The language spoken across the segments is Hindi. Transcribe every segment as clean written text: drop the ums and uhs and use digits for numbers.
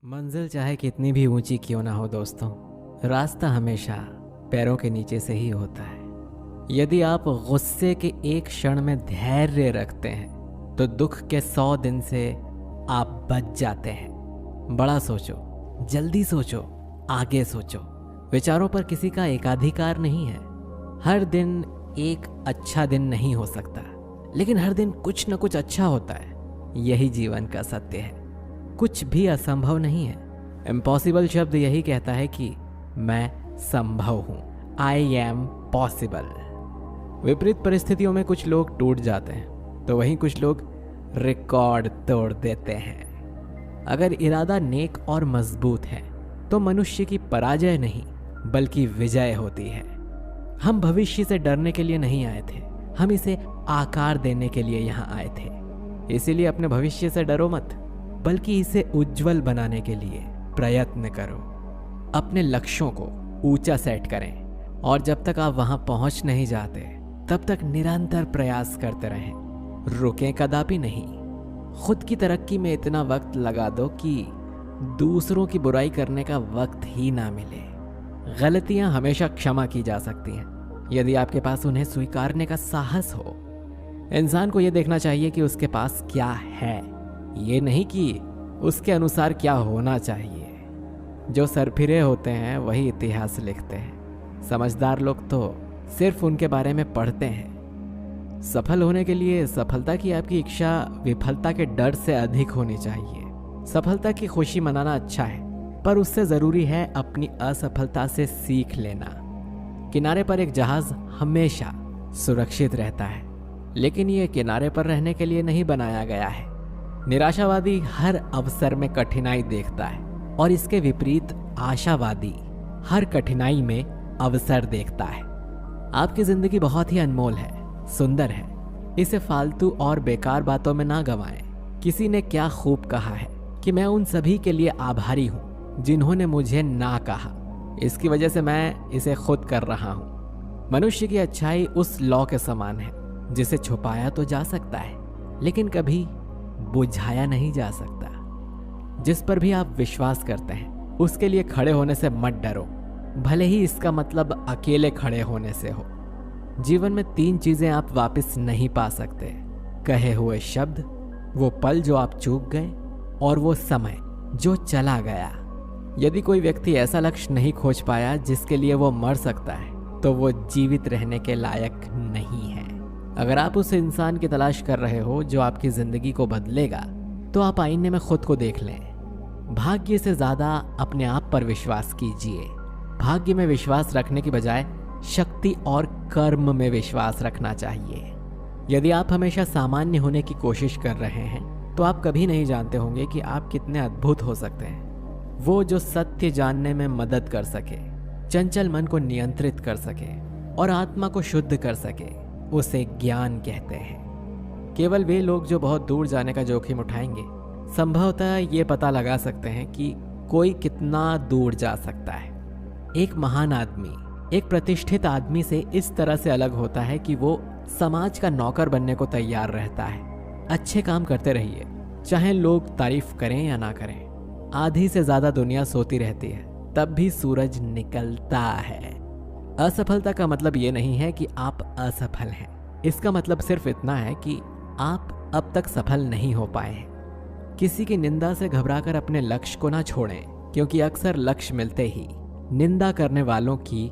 मंजिल चाहे कितनी भी ऊंची क्यों ना हो दोस्तों, रास्ता हमेशा पैरों के नीचे से ही होता है। यदि आप गुस्से के एक क्षण में धैर्य रखते हैं तो दुख के 100 दिन से आप बच जाते हैं। बड़ा सोचो, जल्दी सोचो, आगे सोचो। विचारों पर किसी का एकाधिकार नहीं है। हर दिन एक अच्छा दिन नहीं हो सकता, लेकिन हर दिन कुछ न कुछ अच्छा होता है। यही जीवन का सत्य है। कुछ भी असंभव नहीं है। इम्पॉसिबल शब्द यही कहता है कि मैं संभव हूं। I am possible. विपरीत परिस्थितियों में कुछ लोग टूट जाते हैं तो वहीं कुछ लोग रिकॉर्ड तोड़ देते हैं। अगर इरादा नेक और मजबूत है तो मनुष्य की पराजय नहीं बल्कि विजय होती है। हम भविष्य से डरने के लिए नहीं आए थे, हम इसे आकार देने के लिए यहाँ आए थे। इसीलिए अपने भविष्य से डरो मत, बल्कि इसे उज्जवल बनाने के लिए प्रयत्न करो। अपने लक्ष्यों को ऊंचा सेट करें और जब तक आप वहां पहुंच नहीं जाते तब तक निरंतर प्रयास करते रहें। रुकें कदापि नहीं। खुद की तरक्की में इतना वक्त लगा दो कि दूसरों की बुराई करने का वक्त ही ना मिले। गलतियां हमेशा क्षमा की जा सकती हैं यदि आपके पास उन्हें स्वीकारने का साहस हो। इंसान को यह देखना चाहिए कि उसके पास क्या है, ये नहीं कि उसके अनुसार क्या होना चाहिए। जो सरफिरे होते हैं वही इतिहास लिखते हैं। समझदार लोग तो सिर्फ उनके बारे में पढ़ते हैं। सफल होने के लिए सफलता की आपकी इच्छा विफलता के डर से अधिक होनी चाहिए। सफलता की खुशी मनाना अच्छा है, पर उससे जरूरी है अपनी असफलता से सीख लेना। किनारे पर एक जहाज हमेशा सुरक्षित रहता है, लेकिन ये किनारे पर रहने के लिए नहीं बनाया गया है। निराशावादी हर अवसर में कठिनाई देखता है और इसके विपरीत आशावादी हर कठिनाई में अवसर देखता है। आपकी जिंदगी बहुत ही अनमोल है, सुंदर है। इसे फालतू और बेकार बातों में ना गंवाएं। किसी ने क्या खूब कहा है कि मैं उन सभी के लिए आभारी हूं जिन्होंने मुझे ना कहा। इसकी वजह से मैं इसे खुद कर रहा हूं। मनुष्य की अच्छाई उस लौ के समान है जिसे छुपाया तो जा सकता है, लेकिन कभी बुझाया नहीं जा सकता। जिस पर भी आप विश्वास करते हैं उसके लिए खड़े होने से मत डरो, भले ही इसका मतलब अकेले खड़े होने से हो। जीवन में 3 चीजें आप वापस नहीं पा सकते: कहे हुए शब्द, वो पल जो आप चूक गए, और वो समय जो चला गया। यदि कोई व्यक्ति ऐसा लक्ष्य नहीं खोज पाया जिसके लिए वो मर सकता है तो वो जीवित रहने के लायक नहीं है। अगर आप उस इंसान की तलाश कर रहे हो जो आपकी जिंदगी को बदलेगा, तो आप आईने में खुद को देख लें। भाग्य से ज्यादा अपने आप पर विश्वास कीजिए। भाग्य में विश्वास रखने की बजाय शक्ति और कर्म में विश्वास रखना चाहिए। यदि आप हमेशा सामान्य होने की कोशिश कर रहे हैं तो आप कभी नहीं जानते होंगे कि आप कितने अद्भुत हो सकते हैं। वो जो सत्य जानने में मदद कर सके, चंचल मन को नियंत्रित कर सके और आत्मा को शुद्ध कर सके, उसे ज्ञान कहते हैं। केवल वे लोग जो बहुत दूर जाने का जोखिम उठाएंगे संभवतः ये पता लगा सकते हैं कि कोई कितना दूर जा सकता है। एक महान आदमी एक प्रतिष्ठित आदमी से इस तरह से अलग होता है कि वो समाज का नौकर बनने को तैयार रहता है। अच्छे काम करते रहिए, चाहे लोग तारीफ करें या ना करें। आधी से ज्यादा दुनिया सोती रहती है, तब भी सूरज निकलता है। असफलता का मतलब ये नहीं है कि आप असफल हैं। इसका मतलब सिर्फ इतना है कि आप अब तक सफल नहीं हो पाए हैं। किसी की निंदा से घबराकर अपने लक्ष्य को ना छोड़ें, क्योंकि अक्सर लक्ष्य मिलते ही निंदा करने वालों की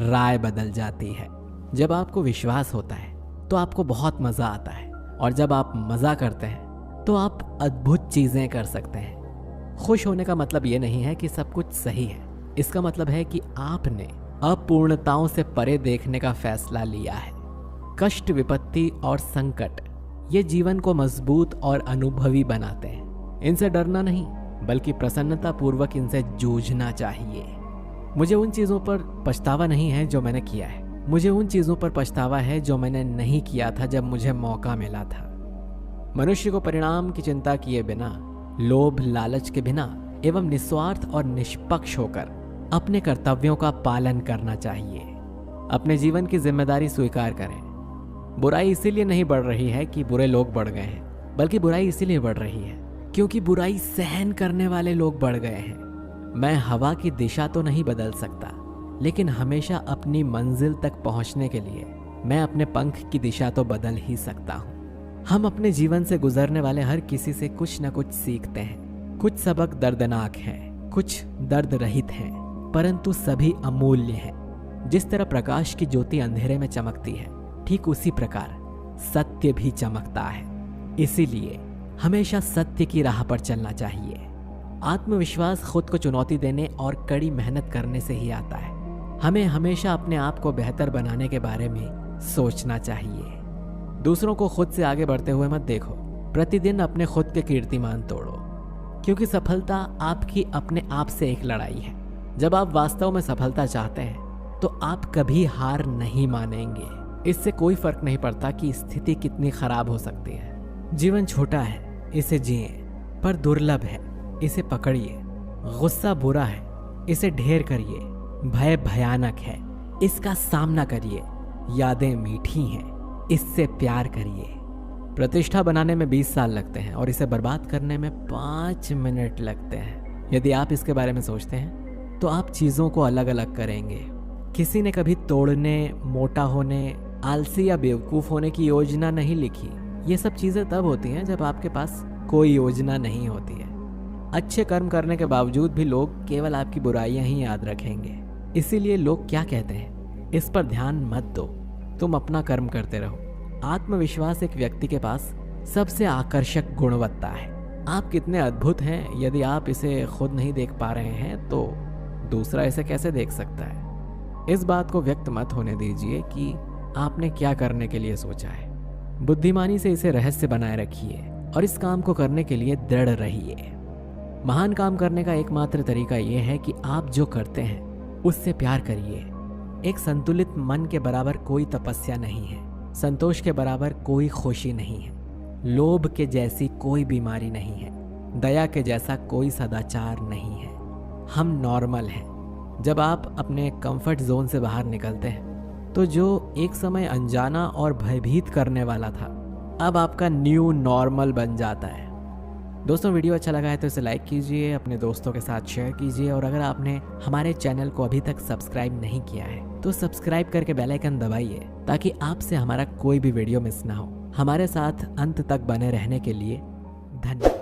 राय बदल जाती है। जब आपको विश्वास होता है तो आपको बहुत मजा आता है, और जब आप मजा करते हैं तो आप अद्भुत चीजें कर सकते हैं। खुश होने का मतलब ये नहीं है कि सब कुछ सही है। इसका मतलब है कि आपने अपूर्णताओं से परे देखने का फैसला लिया है। कष्ट, विपत्ति और संकट ये जीवन को मजबूत और अनुभवी बनाते हैं। इनसे डरना नहीं, बल्कि प्रसन्नता पूर्वक इनसे जूझना चाहिए। मुझे उन चीजों पर पछतावा नहीं है जो मैंने किया है, मुझे उन चीजों पर पछतावा है जो मैंने नहीं किया था जब मुझे मौका मिला था। मनुष्य को परिणाम की चिंता किए बिना, लोभ लालच के बिना एवं निस्वार्थ और निष्पक्ष होकर अपने कर्तव्यों का पालन करना चाहिए। अपने जीवन की जिम्मेदारी स्वीकार करें। बुराई इसीलिए नहीं बढ़ रही है कि बुरे लोग बढ़ गए हैं, बल्कि बुराई इसीलिए बढ़ रही है क्योंकि बुराई सहन करने वाले लोग बढ़ गए हैं। मैं हवा की दिशा तो नहीं बदल सकता, लेकिन हमेशा अपनी मंजिल तक पहुंचने के लिए मैं अपने पंख की दिशा तो बदल ही सकता हूं। हम अपने जीवन से गुजरने वाले हर किसी से कुछ न कुछ सीखते हैं। कुछ सबक दर्दनाक हैं, कुछ दर्द रहित हैं, परंतु सभी अमूल्य हैं। जिस तरह प्रकाश की ज्योति अंधेरे में चमकती है, ठीक उसी प्रकार सत्य भी चमकता है। इसीलिए हमेशा सत्य की राह पर चलना चाहिए। आत्मविश्वास खुद को चुनौती देने और कड़ी मेहनत करने से ही आता है। हमें हमेशा अपने आप को बेहतर बनाने के बारे में सोचना चाहिए। दूसरों को खुद से आगे बढ़ते हुए मत देखो। प्रतिदिन अपने खुद के कीर्तिमान तोड़ो, क्योंकि सफलता आपकी अपने आप से एक लड़ाई है। जब आप वास्तव में सफलता चाहते हैं तो आप कभी हार नहीं मानेंगे। इससे कोई फर्क नहीं पड़ता कि स्थिति कितनी खराब हो सकती है। जीवन छोटा है, इसे जिए, पर दुर्लभ है, इसे पकड़िए। गुस्सा बुरा है, इसे ढेर करिए। भय भयानक है, इसका सामना करिए। यादें मीठी हैं, इससे प्यार करिए। प्रतिष्ठा बनाने में 20 साल लगते हैं और इसे बर्बाद करने में 5 मिनट लगते हैं। यदि आप इसके बारे में सोचते हैं तो आप चीज़ों को अलग अलग करेंगे। किसी ने कभी तोड़ने, मोटा होने, आलसी या बेवकूफ़ होने की योजना नहीं लिखी। ये सब चीज़ें तब होती हैं जब आपके पास कोई योजना नहीं होती है। अच्छे कर्म करने के बावजूद भी लोग केवल आपकी बुराइयां ही याद रखेंगे। इसीलिए लोग क्या कहते हैं, इस पर ध्यान मत दो, तुम अपना कर्म करते रहो। आत्मविश्वास एक व्यक्ति के पास सबसे आकर्षक गुणवत्ता है। आप कितने अद्भुत हैं, यदि आप इसे खुद नहीं देख पा रहे हैं तो दूसरा इसे कैसे देख सकता है। इस बात को व्यक्त मत होने दीजिए कि आपने क्या करने के लिए सोचा है। बुद्धिमानी से इसे रहस्य बनाए रखिए और इस काम को करने के लिए दृढ़ रहिए। महान काम करने का एकमात्र तरीका यह है कि आप जो करते हैं उससे प्यार करिए। एक संतुलित मन के बराबर कोई तपस्या नहीं है, संतोष के बराबर कोई खुशी नहीं है, लोभ के जैसी कोई बीमारी नहीं है, दया के जैसा कोई सदाचार नहीं है। हम नॉर्मल हैं। जब आप अपने कंफर्ट जोन से बाहर निकलते हैं तो जो एक समय अनजाना और भयभीत करने वाला था, अब आपका न्यू नॉर्मल बन जाता है। दोस्तों, वीडियो अच्छा लगा है तो इसे लाइक कीजिए, अपने दोस्तों के साथ शेयर कीजिए और अगर आपने हमारे चैनल को अभी तक सब्सक्राइब नहीं किया है तो सब्सक्राइब करके बेल आइकन दबाइए ताकि आपसे हमारा कोई भी वीडियो मिस ना हो। हमारे साथ अंत तक बने रहने के लिए धन्यवाद।